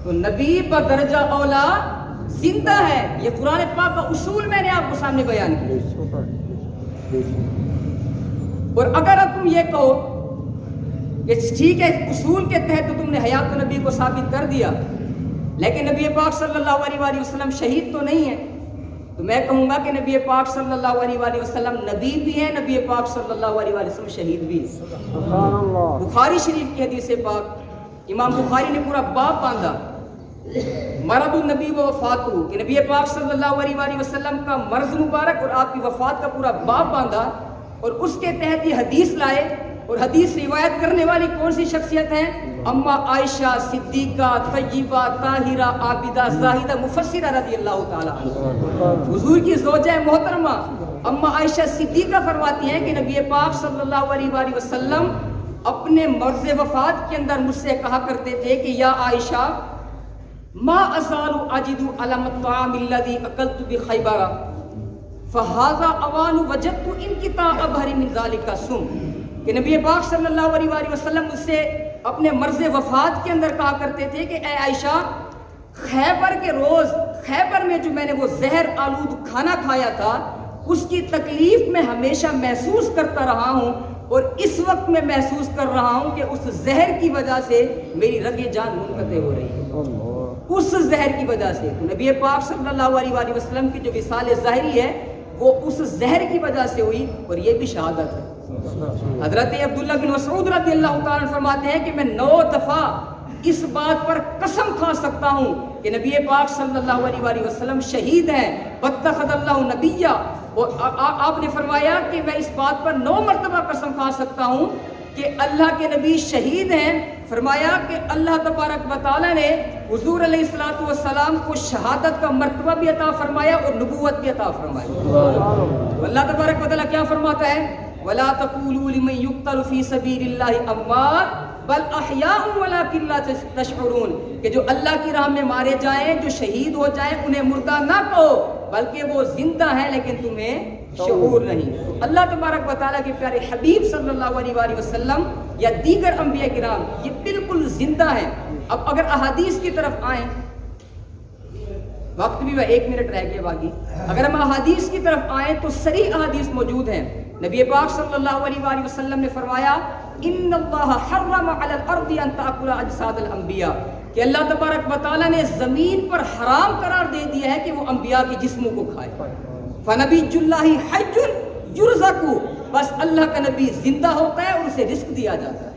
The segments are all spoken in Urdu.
تو نبی بدرجہ اولا زندہ ہے. یہ قرآن پاک کا اصول میں نے آپ کو سامنے بیان کیا. اور اگر اب تم یہ کہو کہ ٹھیک ہے اصول کے تحت تو تم نے حیات نبی کو ثابت کر دیا, لیکن نبی پاک صلی اللہ علیہ وآلہ وسلم شہید تو نہیں ہے, تو میں کہوں گا کہ نبی پاک صلی اللہ علیہ وآلہ وسلم نبی بھی ہیں, نبی پاک صلی اللہ علیہ وآلہ وسلم شہید بھی ہیں. بخاری شریف کی حدیث پاک, امام بخاری نے پورا باب باندھا مرض النبی و وفاتہ, کہ نبی پاک صلی اللہ علیہ وآلہ وسلم کا مرض مبارک اور آپ کی وفات کا پورا باب باندھا, اور اس کے تحت یہ حدیث لائے. اور حدیث روایت کرنے والی کون سی شخصیت ہیں؟ اما عائشہ صدیقہ طیبہ طاہرہ عابدہ زاہدہ مفسرہ رضی اللہ تعالیٰ عنہ. حضور کی زوجہ محترمہ اما عائشہ صدیقہ فرماتی ہیں کہ نبی پاک صلی اللہ علیہ وآلہ وسلم اپنے مرض وفات کے اندر مجھ سے کہا کرتے تھے کہ یا عائشہ ما ازال اجد علم الطعام الذي اكلت بخیبر فهذا اوان وجدت انقطاع ابهر من ذلك سم. کہ نبی پاک صلی اللہ علیہ وآلہ وسلم مجھ سے اپنے مرض وفات کے اندر کہا کرتے تھے کہ اے عائشہ, خیبر کے روز خیبر میں جو میں نے وہ زہر آلود کھانا کھایا تھا اس کی تکلیف میں ہمیشہ محسوس کرتا رہا ہوں, اور اس وقت میں محسوس کر رہا ہوں کہ اس زہر کی وجہ سے میری رگ جان منقطع ہو رہی ہے, اس زہر کی وجہ سے. تو نبی پاک صلی اللہ علیہ وآلہ وسلم کی جو وصال ظاہری ہے وہ اس زہر کی وجہ سے ہوئی, اور یہ بھی شہادت ہے. حضرت عبداللہ بن مسعود رضی اللہ تعالیٰ عنہ فرماتے ہیں کہ میں 9 دفعہ اس بات پر قسم کھا سکتا ہوں کہ نبی پاک صلی اللہ علیہ وآلہ وسلم شہید ہیں. واتخذ اللہ نبیہ, اور آپ نے فرمایا کہ میں اس بات پر 9 مرتبہ قسم کھا سکتا ہوں کہ اللہ کے نبی شہید ہیں. فرمایا کہ اللہ تبارک و تعالیٰ نے حضور علیہ الصلوۃ والسلام کو شہادت کا مرتبہ بھی عطا فرمایا اور نبوت بھی عطا فرمایا. اللہ تبارک و تعالیٰ کیا فرماتا ہے؟ وَلَا تَقُولُوا لِمَن يُقْتَلُ فِي سَبِيلِ اللَّهِ أَمْوَاتٌ بَلْ أَحْيَاءٌ وَلَٰكِن لَّا تَشْعُرُونَ. کہ جو اللہ کی راہ میں مارے جائیں, جو شہید ہو جائیں, انہیں مردہ نہ کہو بلکہ وہ زندہ ہیں لیکن تمہیں شعور نہیں. تو اللہ تبارک و تعالیٰ کے پیارے حبیب صلی اللہ علیہ وآلہ وسلم یا دیگر انبیاء کرام یہ بالکل زندہ ہیں. اب اگر احادیث کی طرف آئیں, وقت بھی 1 منٹ رہ گیا باقی, اگر ہم احادیث کی طرف آئیں تو صریح احادیث موجود ہیں. نبی پاک صلی اللہ علیہ وآلہ وسلم نے فرمایا ان اللہ حرم علی الارض ان تاکل اجساد الانبیاء, کہ اللہ تبارک و تعالیٰ نے زمین پر حرام قرار دے دیا ہے کہ وہ انبیاء کے جسموں کو کھائے. فنبی اللہ حی یرزق, بس اللہ کا نبی زندہ ہوتا ہے اور اسے رزق دیا جاتا ہے.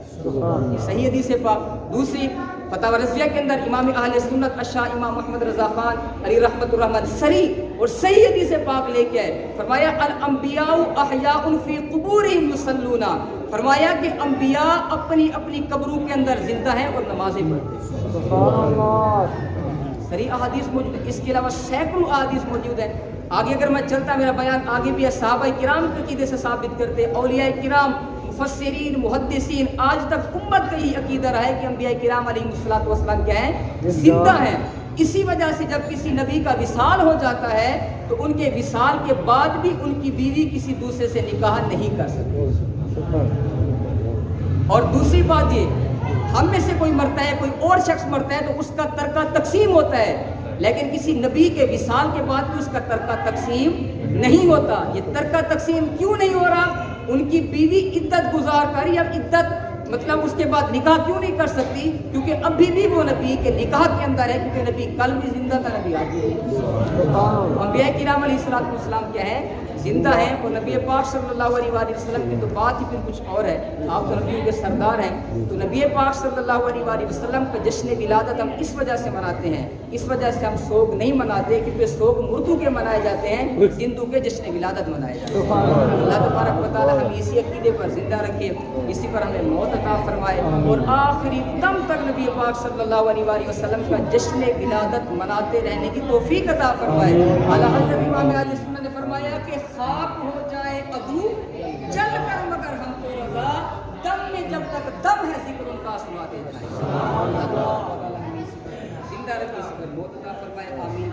یہ صحیح حدیث پاک. دوسری فتاوی رضویہ کے اندر امام اہل سنت اشاع امام محمد رضا خان علی رحمت الرحمن صریح اور صحیح حدیث پاک لے کے آئے. فرمایا الانبیاء احیاء فی قبورہم یصلون, فرمایا کہ انبیاء اپنی اپنی قبروں کے اندر زندہ ہیں اور نمازیں پڑھتے ہیں. صحیح احادیث موجود ہے. اس کے علاوہ سینکڑوں احادیث موجود ہیں. آگے اگر میں چلتا, میرا بیان آگے بھی ہے, صحابہ کرام کے عقیدے سے ثابت کرتے, اولیاء کرام مفسرین محدثین, آج تک امت کا یہ عقیدہ رہا ہے کہ انبیاء کرام علیہ الصلوۃ والسلام کیا ہیں؟ زندہ ہیں. اسی وجہ سے جب کسی نبی کا وصال ہو جاتا ہے تو ان کے وصال کے بعد بھی ان کی بیوی کسی دوسرے سے نکاح نہیں کر سکتی. اور دوسری بات یہ, ہم میں سے کوئی مرتا ہے, کوئی اور شخص مرتا ہے تو اس کا ترکہ تقسیم ہوتا ہے, لیکن کسی نبی کے وصال کے بعد بھی اس کا ترکہ تقسیم نہیں ہوتا. یہ ترکہ تقسیم کیوں نہیں ہو رہا؟ ان کی بیوی عدت گزار کر یا عدت مطلب اس کے بعد نکاح کیوں نہیں کر سکتی؟ کیونکہ ابھی بھی وہ نبی کے نکاح کے اندر ہے, کیونکہ نبی کل بھی زندہ تھا, نبی آج بھی. انبیاء کرام علیہ الصلوۃ والسلام کیا ہے؟ زندہ ہیں. اور نبی پاک صلی اللہ علیہ وآلہ وسلم کی تو بات ہی پھر کچھ اور ہے, آپ تو نبیوں کے سردار ہیں. تو نبی پاک صلی اللہ علیہ وآلہ وسلم کا جشن ولادت ہم اس وجہ سے مناتے ہیں, اس وجہ سے ہم سوگ نہیں مناتے کیونکہ سوگ مردوں کے منائے جاتے ہیں, زندوں کے جشن ولادت منائے جاتے ہیں. اللہ تبارک و تعالیٰ ہم اسی عقیدے پر زندہ رکھے, اسی پر ہمیں موت عطا فرمائے, اور آخری دم تک نبی پاک صلی اللہ علیہ وآلہ وسلم کا جشن ولادت مناتے رہنے کی توفیق عطا فرمائے. اعلیٰ حضرت امام اہل سنت نے فرمایا کہ خاک ہو جائے عدو چل کر مگر ہم کو رضا, دم میں جب تک دم ہے ذکر ان کا سناتے جائیں. زندہ رکھے, موت عطا فرمائے. آمین.